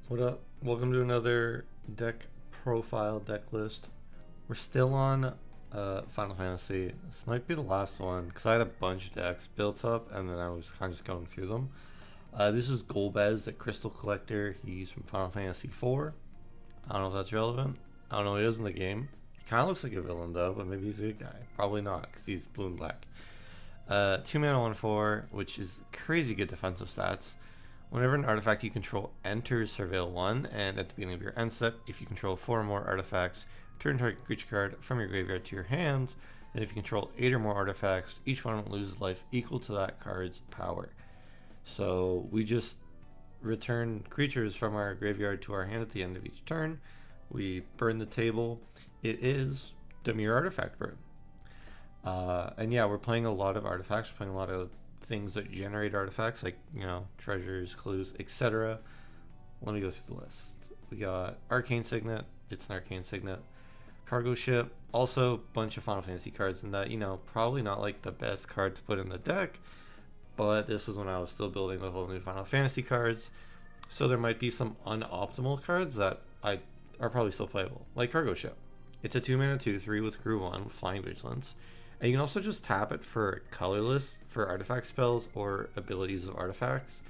What up? Welcome to another deck profile deck list. We're still on Final Fantasy. This might be the last one because I had a bunch of decks built up and then I was kind of just going through them. This is Golbez, the Crystal Collector. He's from Final Fantasy 4. I don't know if that's relevant. I don't know what he is in the game. He kind of looks like a villain though, but maybe he's a good guy. Probably not because he's blue and black. 2 mana 1/4, which is crazy good defensive stats. Whenever an artifact you control enters Surveil 1, and at the beginning of your end step, if you control 4 or more artifacts, turn target creature card from your graveyard to your hand, and if you control 8 or more artifacts, each one loses life equal to that card's power. So we just return creatures from our graveyard to our hand at the end of each turn. We burn the table. It is the Mirror Artifact burn. And yeah, we're playing a lot of artifacts. We're playing a lot of things that generate artifacts, like, treasures, clues, etc. Let me go through the list. We got Arcane Signet. It's an Arcane Signet. Cargo Ship. Also, a bunch of Final Fantasy cards in that, probably not like the best card to put in the deck, but this is when I was still building with all the new Final Fantasy cards. So there might be some unoptimal cards that are probably still playable, like Cargo Ship. It's a 2 mana 2/3 with Crew 1 with Flying Vigilance. And you can also just tap it for colorless for artifact spells or abilities of artifacts.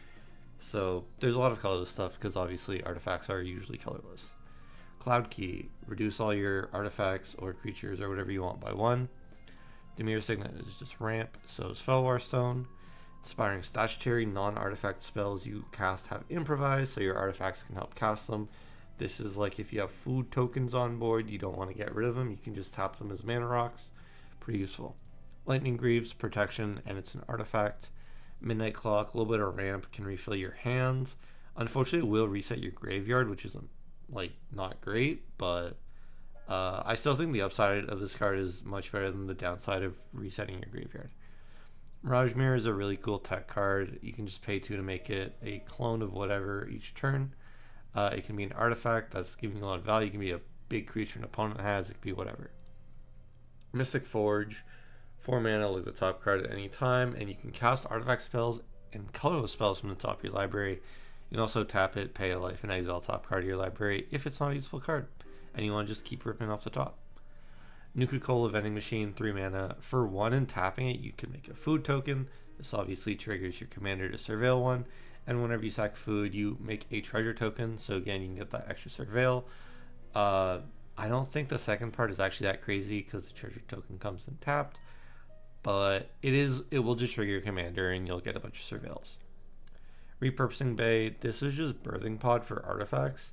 So there's a lot of colorless stuff because obviously artifacts are usually colorless. Cloud Key, reduce all your artifacts or creatures or whatever you want by 1. Demir Signet is just ramp, so is Felwar Stone. Inspiring Statutory, non-artifact spells you cast have improvised, so your artifacts can help cast them. This is like if you have food tokens on board, you don't want to get rid of them, you can just tap them as mana rocks. Pretty useful. Lightning Greaves, protection, and it's an artifact. Midnight Clock, a little bit of ramp, can refill your hand. Unfortunately, it will reset your graveyard, which is not great, but I still think the upside of this card is much better than the downside of resetting your graveyard. Mirage Mirror is a really cool tech card. You can just pay 2 to make it a clone of whatever each turn. It can be an artifact that's giving a lot of value. It can be a big creature an opponent has. It could be whatever. Mystic Forge, 4 mana, look at the top card at any time, and you can cast artifact spells and colorless spells from the top of your library. You can also tap it, pay a life, and exile top card of your library if it's not a useful card, and you want to just keep ripping off the top. Nuka-Cola Vending Machine, 3 mana. For 1 and tapping it, you can make a food token. This obviously triggers your commander to surveil 1, and whenever you sack food, you make a treasure token, so again, you can get that extra surveil. I don't think the second part is actually that crazy because the treasure token comes in tapped, but it will just trigger your commander and you'll get a bunch of surveils. Repurposing Bay, this is just Birthing Pod for artifacts.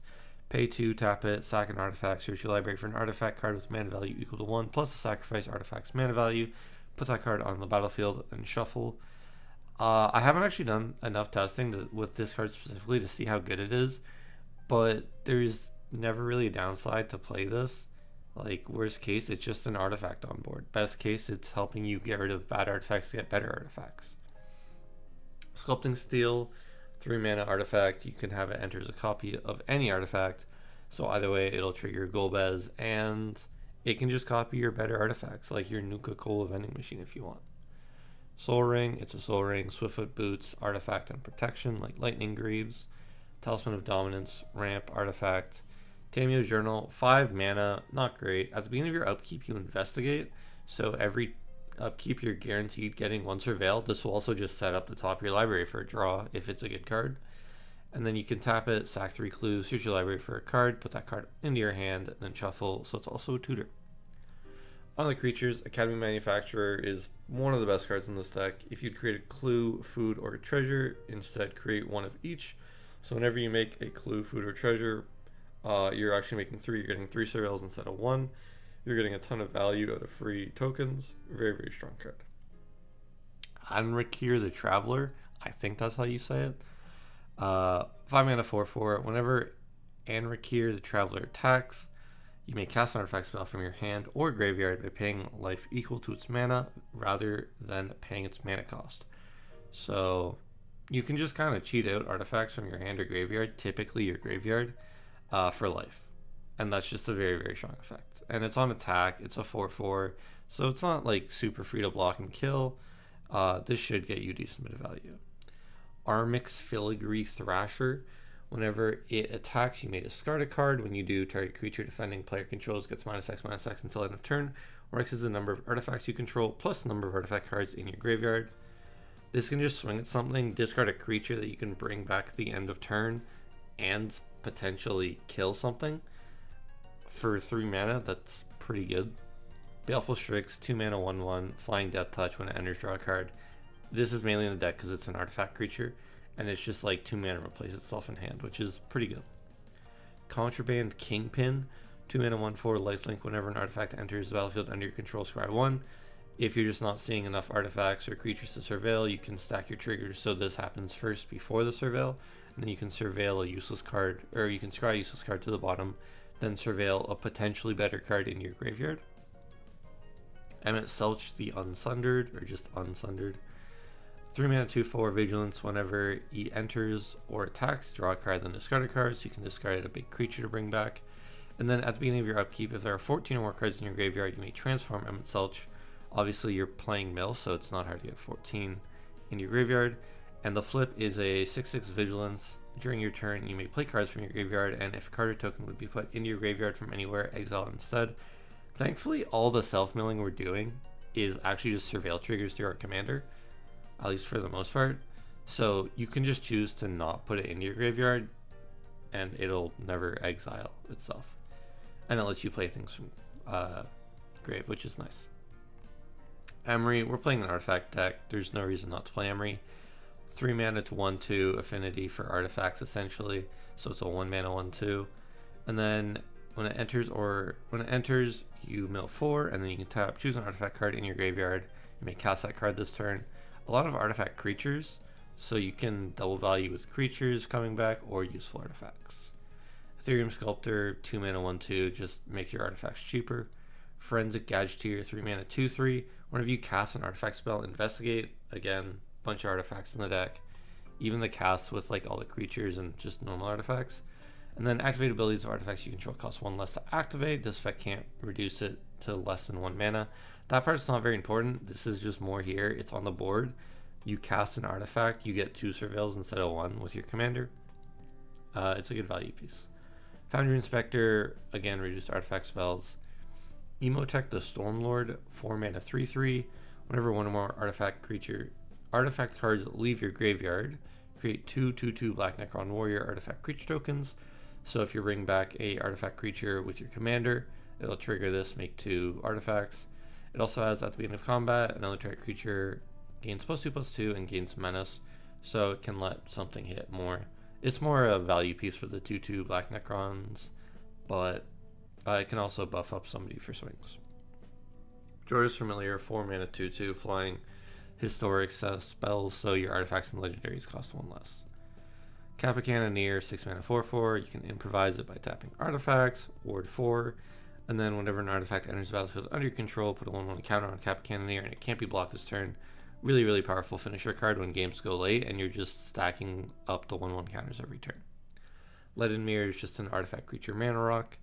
Pay 2, tap it, sack an artifact, search your library for an artifact card with mana value equal to 1 plus the sacrifice artifact's mana value. Put that card on the battlefield and shuffle. I haven't actually done enough testing with this card specifically to see how good it is, but there's never really a downside to play this. Like, worst case, it's just an artifact on board. Best case, it's helping you get rid of bad artifacts to get better artifacts. Sculpting Steel, 3 mana artifact. You can have it enter as a copy of any artifact. So either way, it'll trigger Golbez, and it can just copy your better artifacts, like your Nuka-Cola Vending Machine if you want. Soul Ring, it's a Soul Ring. Swiftfoot Boots, artifact and protection, like Lightning Greaves. Talisman of Dominance, ramp, artifact. Tamio's Journal, 5 mana, not great. At the beginning of your upkeep, you investigate. So every upkeep, you're guaranteed getting 1 surveil. This will also just set up the top of your library for a draw if it's a good card. And then you can tap it, sack 3 clues, search your library for a card, put that card into your hand, and then shuffle. So it's also a tutor. Finally, creatures. Academy Manufacturer is one of the best cards in this deck. If you'd create a clue, food, or a treasure, instead create 1 of each. So whenever you make a clue, food, or treasure, you're actually making 3. You're getting 3 surveils instead of 1. You're getting a ton of value out of free tokens. Very, very strong card. Anrakir the Traveler. I think that's how you say it. 5 mana 4/4. Whenever Anrakir the Traveler attacks, you may cast an artifact spell from your hand or graveyard by paying life equal to its mana rather than paying its mana cost. So you can just kind of cheat out artifacts from your hand or graveyard, typically your graveyard, for life. And that's just a very, very strong effect. And it's on attack, it's a 4/4, so it's not like super free to block and kill. This should get you a decent bit of value. Armix Filigree Thrasher. Whenever it attacks, you may discard a card. When you do, target creature defending player controls gets -X/-X until end of turn, where X is the number of artifacts you control plus the number of artifact cards in your graveyard. This can just swing at something, discard a creature that you can bring back at the end of turn, and potentially kill something. For 3 mana, that's pretty good. Baleful Strix, 2 mana, 1/1, Flying Death Touch. When it enters, draw a card. This is mainly in the deck because it's an artifact creature, and it's just like 2 mana replace itself in hand, which is pretty good. Contraband Kingpin, 2 mana, 1/4, lifelink. Whenever an artifact enters the battlefield under your control, scry 1. If you're just not seeing enough artifacts or creatures to surveil, you can stack your triggers so this happens first before the surveil, and then you can surveil a useless card, or you can scry a useless card to the bottom, then surveil a potentially better card in your graveyard. Emmett Selch the Unsundered, or just Unsundered. 3 mana, 2/4, Vigilance. Whenever he enters or attacks, draw a card, then discard a card, so you can discard a big creature to bring back. And then at the beginning of your upkeep, if there are 14 or more cards in your graveyard, you may transform Emmett Selch. Obviously, you're playing mill, so it's not hard to get 14 in your graveyard. And the flip is a 6/6 Vigilance. During your turn, you may play cards from your graveyard, and if a card or token would be put into your graveyard from anywhere, exile instead. Thankfully, all the self-milling we're doing is actually just surveil triggers to our commander, at least for the most part. So you can just choose to not put it into your graveyard, and it'll never exile itself. And it lets you play things from grave, which is nice. Emery, we're playing an artifact deck. There's no reason not to play Emery. 3 mana to 1/2 affinity for artifacts, essentially. So it's a 1 mana 1/2. And then when it enters, you mill 4, and then you can tap, choose an artifact card in your graveyard. You may cast that card this turn. A lot of artifact creatures, so you can double value with creatures coming back or useful artifacts. Ethereum Sculptor, 2 mana 1/2, just makes your artifacts cheaper. Forensic Gadgeteer, 3 mana 2/3. Whenever you cast an artifact spell, investigate. Again, bunch of artifacts in the deck. Even the casts with like all the creatures and just normal artifacts. And then activate abilities of artifacts you control cost 1 less to activate. This effect can't reduce it to less than 1 mana. That part's not very important. This is just more here. It's on the board. You cast an artifact, you get 2 surveils instead of 1 with your commander. It's a good value piece. Foundry Inspector, again, reduced artifact spells. Emotech the Stormlord, 4 mana 3/3. Whenever one or more artifact cards leave your graveyard, create 2/2/2 Black Necron Warrior artifact creature tokens. So if you bring back a artifact creature with your commander, it'll trigger this, make 2 artifacts. It also has, at the beginning of combat, another target creature gains +2/+2 and gains menace, so it can let something hit more. It's more a value piece for the 2/2 Black Necrons, but it can also buff up somebody for swings. Jorah's Familiar, 4 mana 2/2, flying historic spells, so your artifacts and legendaries cost 1 less. Kappa Cannoneer, 6 mana 4/4. You can improvise it by tapping artifacts, ward 4, and then whenever an artifact enters the battlefield under your control, put a 1/1 counter on Kappa Cannoneer, and it can't be blocked this turn. Really, really powerful finisher card when games go late, and you're just stacking up the 1/1 counters every turn. Leaden Mirror is just an artifact creature mana rock.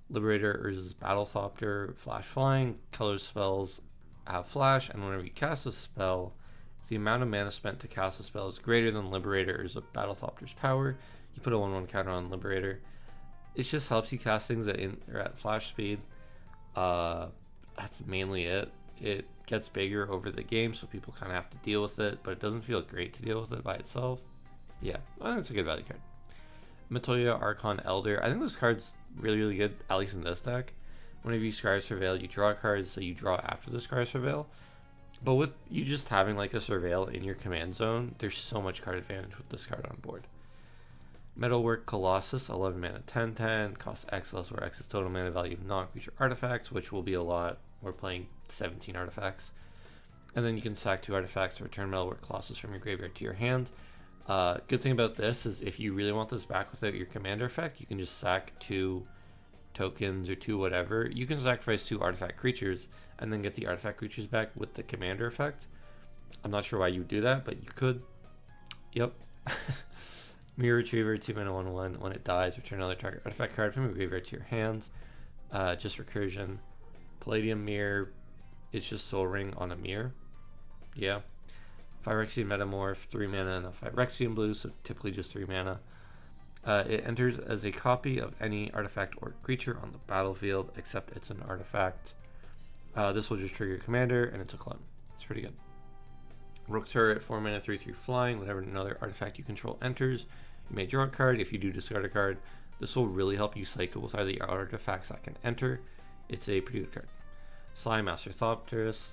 Liberator Urza's Battlethopter, flash flying. Color spells have flash, and whenever you cast a spell, if the amount of mana spent to cast a spell is greater than Liberator Urza Battlethopter's power, you put a 1/1 counter on Liberator. It just helps you cast things that are at flash speed. That's mainly it. It gets bigger over the game, so people kind of have to deal with it, but it doesn't feel great to deal with it by itself. Yeah, I think it's a good value card. Matoya Archon Elder. I think this card's really, really good, at least in this deck. Whenever you Scry Surveil, you draw cards, so you draw after the Scry Surveil. But with you just having like a Surveil in your command zone, there's so much card advantage with this card on board. Metalwork Colossus, 11 mana 10/10, costs X less, where X is total mana value of non-creature artifacts, which will be a lot. We're playing 17 artifacts. And then you can sack 2 artifacts to return Metalwork Colossus from your graveyard to your hand. Good thing about this is if you really want this back without your commander effect, you can just sack 2 tokens or 2 whatever. You can sacrifice 2 artifact creatures and then get the artifact creatures back with the commander effect. I'm not sure why you would do that, but you could. Yep. Mirror Retriever, 2 mana 1/1. When it dies, return another target artifact card from your graveyard to your hand. Just recursion. Palladium Mirror, it's just Soul Ring on a mirror. Yeah. Phyrexian Metamorph, 3 mana and a Phyrexian blue, so typically just 3 mana. It enters as a copy of any artifact or creature on the battlefield, except it's an artifact. This will just trigger your commander, and it's a clone. It's pretty good. Rook Turret, 4 mana, 3/3 flying. Whenever another artifact you control enters, you may draw a card. If you do discard a card, this will really help you cycle with either artifacts that can enter. It's a pretty good card. Sly Master Thopterist.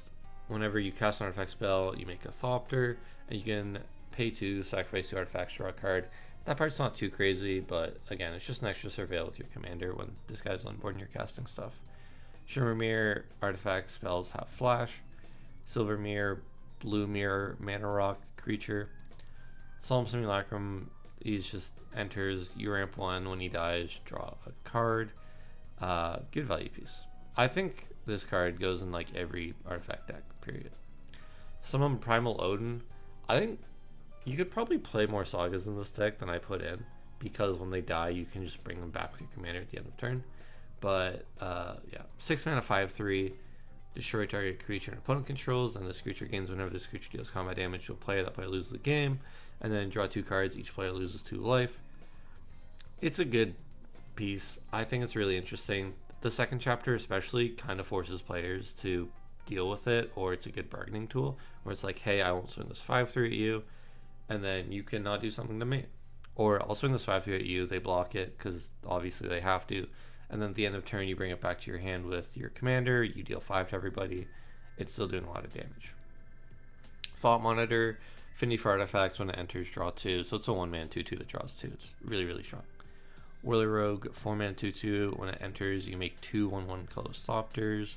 Whenever you cast an artifact spell, you make a Thopter, and you can pay 2, sacrifice 2 artifacts, draw a card. That part's not too crazy, but again, it's just an extra surveil with your commander when this guy's on board and you're casting stuff. Shimmer Mirror, artifact spells have flash. Silver Mirror, Blue Mirror, Mana Rock creature. Solemn Simulacrum, he just enters, you ramp 1, when he dies, draw a card. Good value piece. I think this card goes in like every artifact deck, period. Summon Primal Odin. I think you could probably play more sagas in this deck than I put in, because when they die, you can just bring them back with your commander at the end of turn. But yeah, 6 mana, 5/3. Destroy target creature an opponent controls, and this creature gains whenever this creature deals combat damage to a player. That player loses the game, and then draw 2 cards. Each player loses 2 life. It's a good piece. I think it's really interesting. The second chapter especially kind of forces players to deal with it, or it's a good bargaining tool where it's like, hey, I won't swing this 5/3 at you, and then you cannot do something to me. Or I'll swing this 5/3 at you, they block it because obviously they have to. And then at the end of turn, you bring it back to your hand with your commander. You deal 5 to everybody. It's still doing a lot of damage. Thought Monitor, affinity for artifacts. When it enters, draw 2. So it's a 1-man 2/2 that draws 2. It's really, really strong. Whirly Rogue, 4-man 2/2. When it enters, you make 2 1/1 colorless Thopters.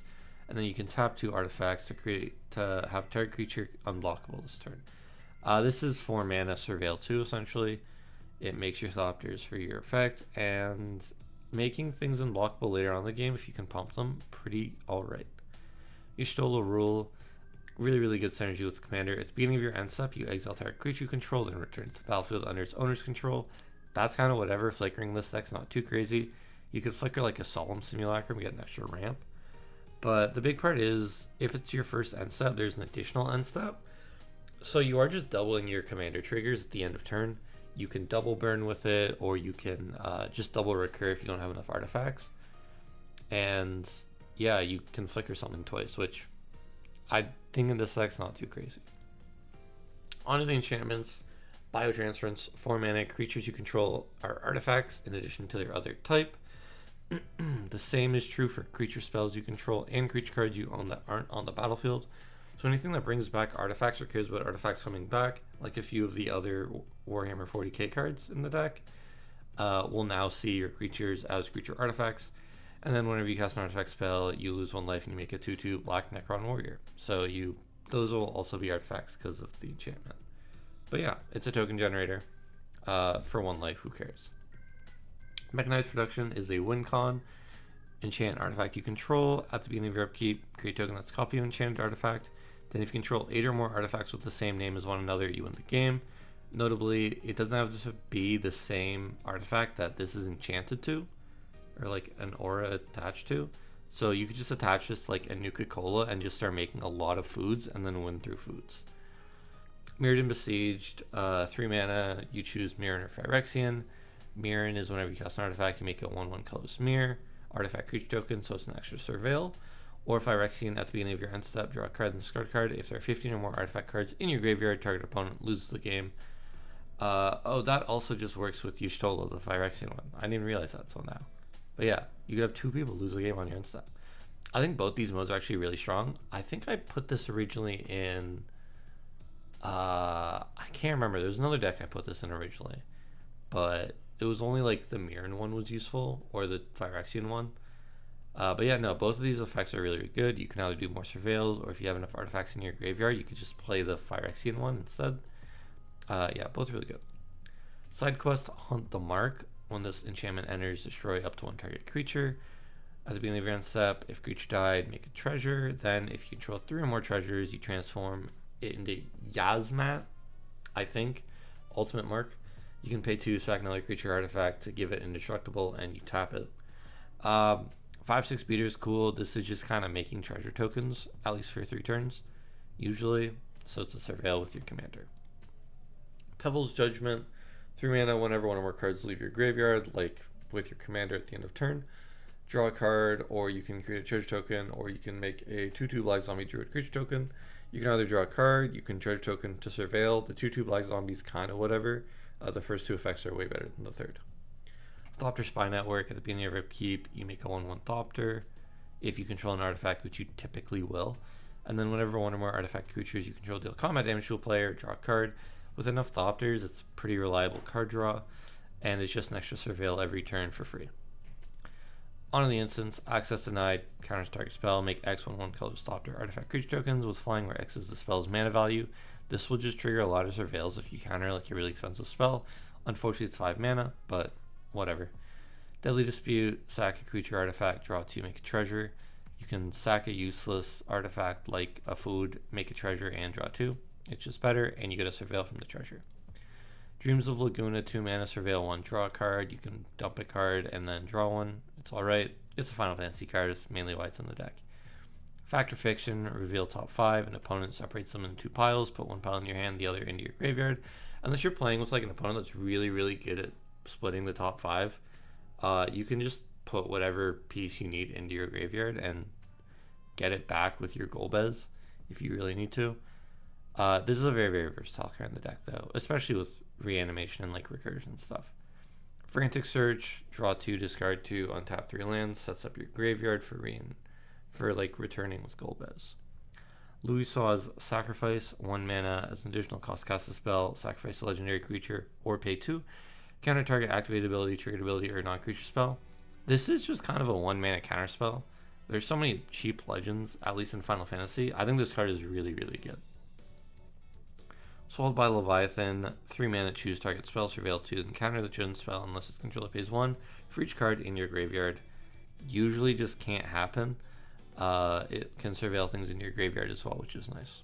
And then you can tap 2 artifacts to have target creature unblockable this turn. This is 4 mana Surveil 2, essentially. It makes your Thopters for your effect, and making things unblockable later on in the game, if you can pump them, pretty alright. Y'shtola Rule, really, really good synergy with the commander. At the beginning of your end step, you exile target creature you control, then return to the battlefield under its owner's control. That's kind of whatever. Flickering this deck's not too crazy. You could flicker like a Solemn Simulacrum, get an extra ramp. But the big part is, if it's your first end step, there's an additional end step. So you are just doubling your commander triggers at the end of turn. You can double burn with it, or you can just double recur if you don't have enough artifacts. And yeah, you can flicker something twice, which I think in this deck's not too crazy. On to the enchantments. Biotransference, 4 mana. Creatures you control are artifacts in addition to their other type. The same is true for creature spells you control and creature cards you own that aren't on the battlefield. So anything that brings back artifacts or cares about artifacts coming back, like a few of the other Warhammer 40k cards in the deck, will now see your creatures as creature artifacts. And then whenever you cast an artifact spell, you lose 1 life and you make a 2/2 black Necron Warrior. So those will also be artifacts because of the enchantment. But yeah, it's a token generator for 1 life, who cares? Mechanized Production is a win con. Enchant artifact you control. At the beginning of your upkeep, create a token that's a copy of an enchanted artifact. Then if you control 8 or more artifacts with the same name as one another, you win the game. Notably, it doesn't have to be the same artifact that this is enchanted to, or like an aura attached to. So you could just attach this to like a Nuka-Cola and just start making a lot of foods and then win through foods. Mirrored and Besieged, 3 mana, you choose Mirren or Phyrexian. Mirren is whenever you cast an artifact, you make a 1/1 colorless mirror. Artifact creature token, so it's an extra surveil. Or Phyrexian, at the beginning of your end step, draw a card and discard a card. If there are 15 or more artifact cards in your graveyard, target opponent loses the game. That also just works with Y'shtola, the Phyrexian one. I didn't even realize that till now. But yeah, you could have 2 people lose the game on your end step. I think both these modes are actually really strong. I think I put this originally in... I can't remember. There's another deck I put this in originally. But it was only like the Mirren one was useful, or the Phyrexian one. But yeah, no, both of these effects are really, really good. You can either do more surveils, or if you have enough artifacts in your graveyard, you could just play the Phyrexian one instead. Yeah, both really good. Side quest, Hunt the Mark. When this enchantment enters, destroy up to 1 target creature. At the beginning of your end step, if creature died, make a treasure. Then if you control 3 or more treasures, you transform it into Yasmat, I think. Ultimate Mark. You can pay 2, sack another creature artifact to give it indestructible, and you tap it. 5/6 beater is cool. This is just kind of making treasure tokens, at least for 3 turns, usually. So it's a surveil with your commander. Tevil's Judgment, 3 mana, whenever one or more cards leave your graveyard, like with your commander at the end of turn, draw a card, or you can create a treasure token, or you can make a 2/2 Black Zombie Druid creature token. You can either draw a card, you can treasure token to surveil. The 2/2 Black Zombies kind of whatever. The first two effects are way better than the third. Thopter Spy Network, at the beginning of your upkeep, you make a 1/1 Thopter if you control an artifact, which you typically will. And then whenever one or more artifact creatures you control deal combat damage to a player, draw a card. With enough Thopters, it's pretty reliable card draw, and it's just an extra surveil every turn for free. On the instance, access denied, counters target spell, make X 1/1 colorless Thopter artifact creature tokens with flying where X is the spell's mana value. This will just trigger a lot of surveils if you counter like a really expensive spell. Unfortunately, it's 5 mana, but whatever. Deadly Dispute, sack a creature artifact, draw 2, make a treasure. You can sack a useless artifact like a food, make a treasure, and draw 2. It's just better, and you get a surveil from the treasure. Dreams of Laguna, 2 mana, surveil 1, draw a card. You can dump a card and then draw one. It's alright. It's a Final Fantasy card, it's mainly why it's in the deck. Fact or Fiction, reveal top 5. An opponent separates them into 2 piles, put 1 pile in your hand, the other into your graveyard. Unless you're playing with like an opponent that's really, really good at splitting the top 5, you can just put whatever piece you need into your graveyard and get it back with your Golbez if you really need to. This is a very, very versatile card in the deck though, especially with reanimation and like recursion stuff. Frantic Search, draw 2, discard 2, untap 3 lands, sets up your graveyard for like returning with Golbez. Louis Saw's Sacrifice, 1 mana, as an additional cost, cast a spell, sacrifice a legendary creature, or pay 2. Counter target activated ability, triggered ability, or non-creature spell. This is just kind of a 1 mana counter spell. There's so many cheap legends, at least in Final Fantasy. I think this card is really, really good. Swallowed by Leviathan, 3 mana, choose target spell, surveil 2, then counter the chosen spell unless its controller pays 1 for each card in your graveyard. Usually just can't happen. It can surveil things in your graveyard as well, which is nice.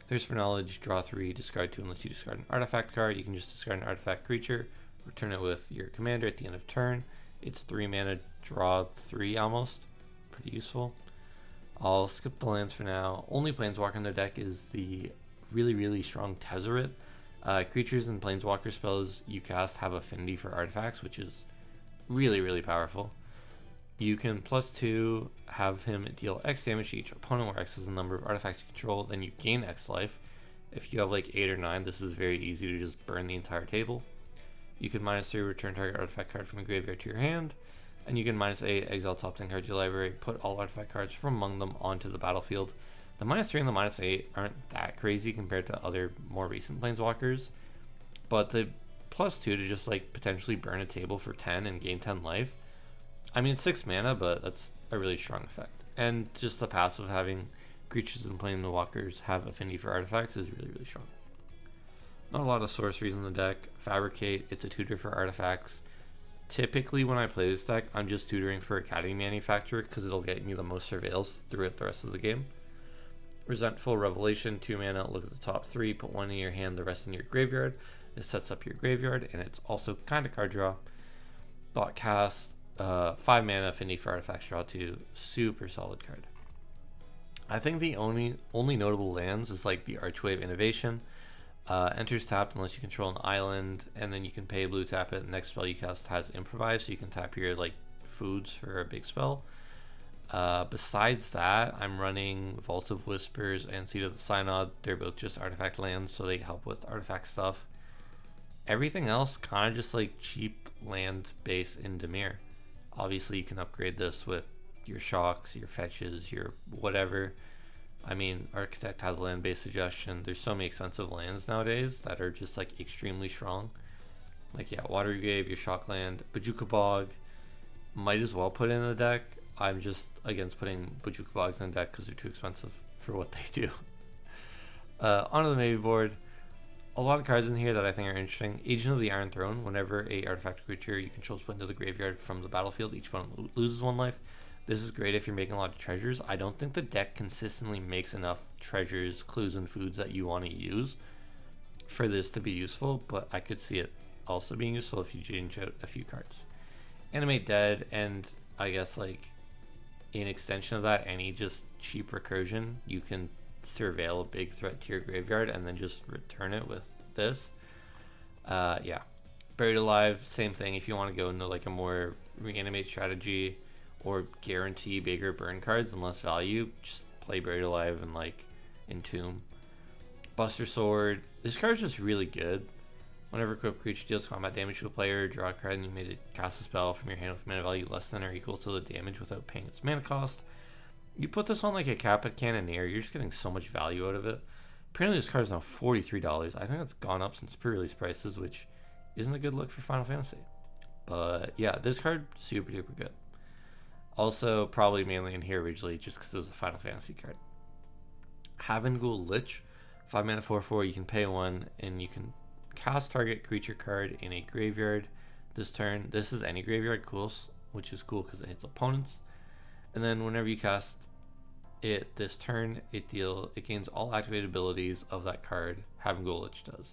Thirst for Knowledge, draw 3, discard 2 unless you discard an artifact card. You can just discard an artifact creature, return it with your commander at the end of turn. It's 3 mana, draw 3 almost. Pretty useful. I'll skip the lands for now. Only Planeswalker in the deck is the really, really strong Tezzeret. Creatures and Planeswalker spells you cast have affinity for artifacts, which is really, really powerful. You can +2 have him deal X damage to each opponent where X is the number of artifacts you control, then you gain X life. If you have like 8 or 9, this is very easy to just burn the entire table. You can -3 return target artifact card from a graveyard to your hand, and you can -8 exile top 10 cards to your library, put all artifact cards from among them onto the battlefield. The -3 and the -8 aren't that crazy compared to other more recent Planeswalkers, but the +2 to just like potentially burn a table for 10 and gain 10 life, I mean, it's 6 mana, but that's a really strong effect. And just the passive of having creatures and Planeswalkers have affinity for artifacts is really, really strong. Not a lot of sorceries in the deck. Fabricate, it's a tutor for artifacts. Typically when I play this deck, I'm just tutoring for Academy Manufacturer because it'll get me the most surveils throughout the rest of the game. Resentful Revelation, 2 mana, look at the top 3, put 1 in your hand, the rest in your graveyard. This sets up your graveyard, and it's also kind of card draw. Thought Cast, 5 mana, affinity for artifacts, draw 2, super solid card. I think the only notable lands is like the Archwave Innovation. Enters tapped unless you control an island, and then you can pay blue, tap it. Next spell you cast has improvise, so you can tap your like foods for a big spell. Besides that, I'm running Vault of Whispers and Seed of the Synod. They're both just artifact lands, so they help with artifact stuff. Everything else kind of just like cheap land base in Dimir. Obviously you can upgrade this with your shocks, your fetches, your whatever. I mean, Architect has a land based suggestion. There's so many expensive lands nowadays that are just like extremely strong. Like yeah, Watergrave, your shock land, Bojuka Bog, might as well put in the deck. I'm just against putting Bojuka Bogs in the deck because they're too expensive for what they do. Onto the Maybeboard. A lot of cards in here that I think are interesting. Agent of the Iron Throne. Whenever a artifact creature you control is put into the graveyard from the battlefield, each opponent loses 1 life. This is great if you're making a lot of treasures. I don't think the deck consistently makes enough treasures, clues, and foods that you want to use for this to be useful, but I could see it also being useful if you change out a few cards. Animate Dead, and I guess like in extension of that, any just cheap recursion, you can surveil a big threat to your graveyard and then just return it with this. Yeah, Buried Alive, same thing. If you want to go into like a more reanimate strategy or guarantee bigger burn cards and less value, just play Buried Alive and like Entomb. Buster Sword. This card's just really good. Whenever equipped creature deals combat damage to a player, draw a card and you made it cast a spell from your hand with mana value less than or equal to the damage without paying its mana cost. You put this on like a Kappa Cannoneer, you're just getting so much value out of it. Apparently this card is now $43. I think it's gone up since pre-release prices, which isn't a good look for Final Fantasy. But yeah, this card, super duper good. Also, probably mainly in here originally just because it was a Final Fantasy card. Havengul Lich, 5 mana 4/4, you can pay 1 and you can cast target creature card in a graveyard this turn. This is any graveyard, cool, which is cool because it hits opponents. And then whenever you cast it this turn, it gains all activated abilities of that card. Havengul Lich does.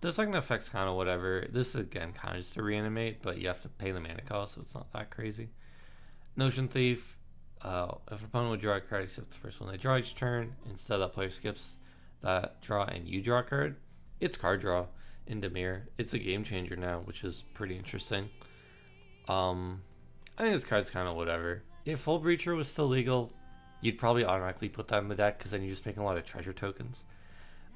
The second effect's kind of whatever. This is again kind of just to reanimate, but you have to pay the mana cost, so it's not that crazy. Notion Thief. If an opponent would draw a card except the first one they draw each turn, instead that player skips that draw and you draw a card. It's card draw in Dimir. It's a game changer now, which is pretty interesting. I think this card's kind of whatever. If Hull Breacher was still legal, you'd probably automatically put that in the deck because then you're just making a lot of treasure tokens.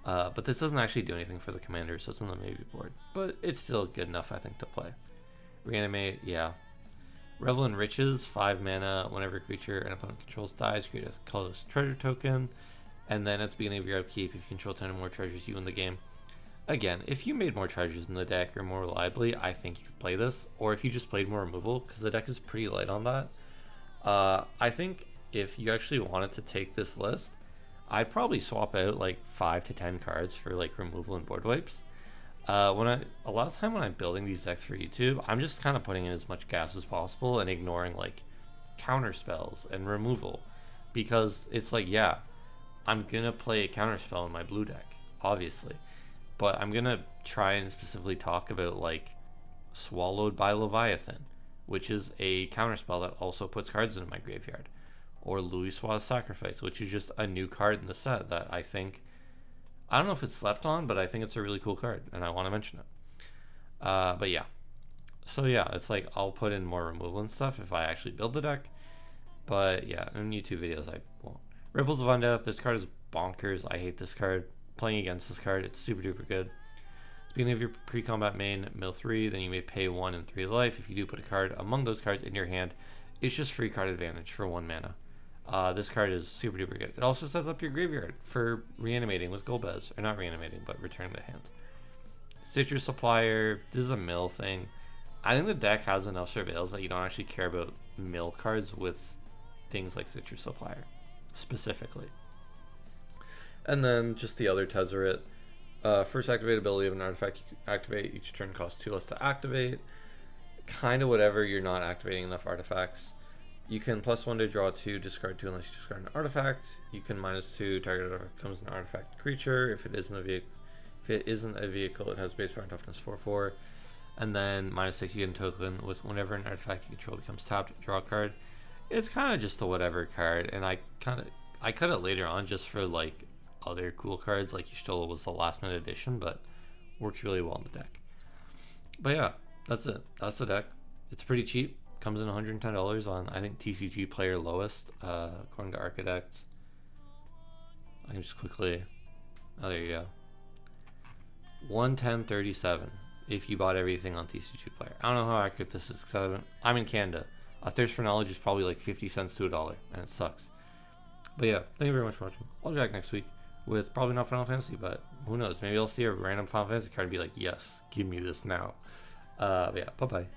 But this doesn't actually do anything for the commander, so it's on the Maybeboard. But it's still good enough, I think, to play. Reanimate, yeah. Revel in Riches, 5 mana. Whenever a creature an opponent controls dies, create a colorless treasure token. And then at the beginning of your upkeep, if you control 10 or more treasures, you win the game. Again, if you made more treasures in the deck or more reliably, I think you could play this. Or if you just played more removal, because the deck is pretty light on that. I think if you actually wanted to take this list, I'd probably swap out like 5 to 10 cards for like removal and board wipes. A lot of time when I'm building these decks for YouTube, I'm just kind of putting in as much gas as possible and ignoring like counter spells and removal, because it's like, yeah, I'm gonna play a counter spell in my blue deck, obviously, but I'm gonna try and specifically talk about like Swallowed by Leviathan, which is a counter spell that also puts cards into my graveyard, or Louisoix's Sacrifice, which is just a new card in the set that I don't know if it's slept on, but I think it's a really cool card, and I want to mention it. But yeah. So yeah, it's like I'll put in more removal and stuff if I actually build the deck. But yeah, in YouTube videos I won't. Ripples of Undeath, this card is bonkers. I hate this card. Playing against this card, it's super duper good. At the beginning of your pre-combat main, mill 3, then you may pay 1 and 3 life. If you do put a card among those cards in your hand, it's just free card advantage for 1 mana. This card is super duper good. It also sets up your graveyard for reanimating with Golbez. Or not reanimating, but returning the hand. Citrus Supplier, this is a mill thing. I think the deck has enough surveils that you don't actually care about mill cards with things like Citrus Supplier, specifically. And then just the other Tezzeret. First activate ability of an artifact you can activate. Each turn costs 2 less to activate. Kind of whatever, you're not activating enough artifacts. You can +1 to draw 2, discard 2 unless you discard an artifact. You can -2, target artifact becomes an artifact creature. If it isn't a vehicle, it has base power and toughness 4/4. And then -6, you get a token with whenever an artifact you control becomes tapped, draw a card. It's kind of just a whatever card, and I cut it later on just for like other cool cards, like Y'shtola was the last minute addition, but works really well in the deck. But yeah, that's it. That's the deck. It's pretty cheap. Comes in $110 on, I think, TCG player lowest, according to Architect. I can just quickly, oh, there you go. 110.37 if you bought everything on TCG player. I don't know how accurate this is because I'm in Canada. A Thirst for Knowledge is probably like 50 cents to $1, and it sucks. But yeah, thank you very much for watching. I'll be back next week with probably not Final Fantasy, but who knows? Maybe I'll see a random Final Fantasy card and be like, yes, give me this now. But yeah, bye-bye.